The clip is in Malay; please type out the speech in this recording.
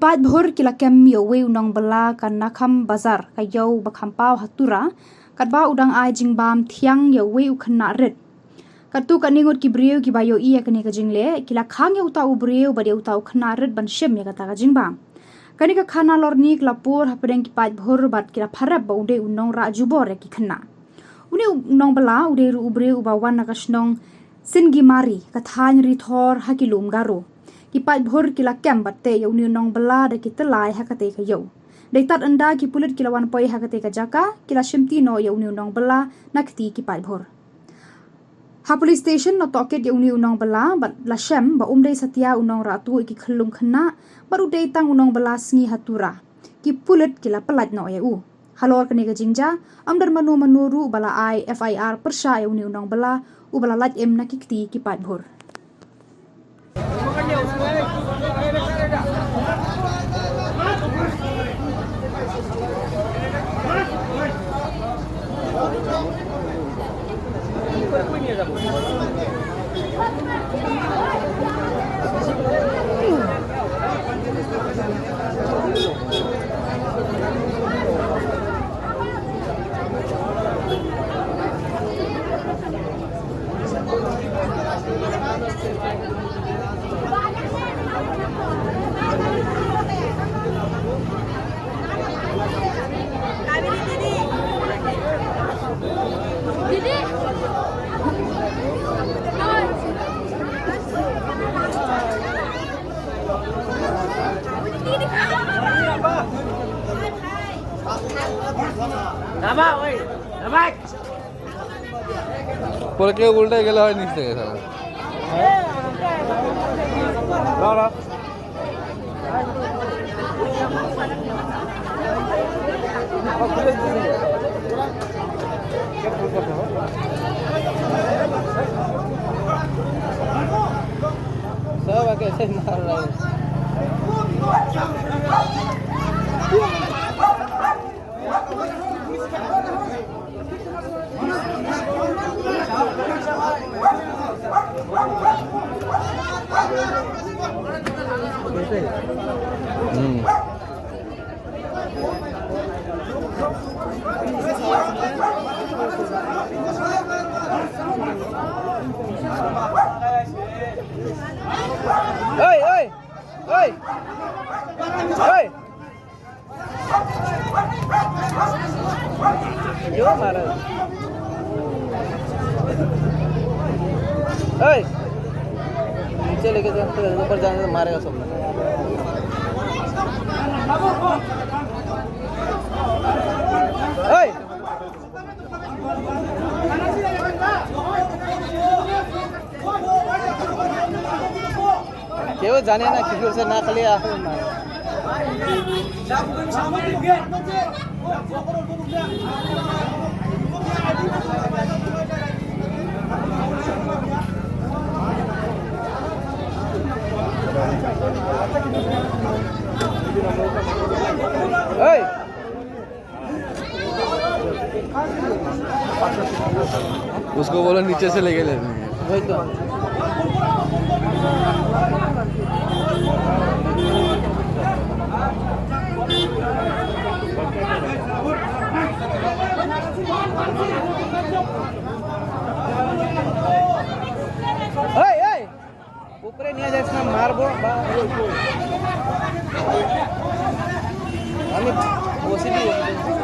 Kipat bhor kila kem yo we unong bala kan nakam bazar kayo bakham pau hatura katba udang ai jingbam thiang yo we ukhna ret katu kaningot ki breu ki bayo i akane ka jingle kila khang yo ta ubreu bade uta ukhna ret ban shem ya kata ka jingbam kani ka khana lornik lapor hapdeng kipat bhor bat kila pharab ba ude unong ra jubor ki khna uni unong bala ude ru ubreu bawan nakasnong singi mari kathan ri thor hakilum garo kipat bhor kila kem batte yo ni nong bala de kitalai hakate ka yo de tat anda ki pulit kilawan poi hakate ka jaka kila shimti no yo ni nong bala nakti kipat bhor ha police station no toket yo ni nong bala bat la shem ba umde satia unong ratu ki khlum khna baru de tang unong bala sngi hatura ki pulit kila palat no eu halor kani ka jingja amdar manu manuru bala ai FIR persha yo ni nong bala u bala lat em nakikti kipat bhor পরে কেউ উল্টে গেলে হয় নিচ থেকে সব আগে এসে মার লাগে Oi, oi, oi, oi. Yo मारा ओए नीचे लेके जा तो ऊपर जाने से मारेगा सब ओए केवल जाने ना किसी से ना खाली आ उसको बोलो नीचे से लेके ले वही तो ऊपर नहीं आ जाए इसमें मारबो আমি বসে দিই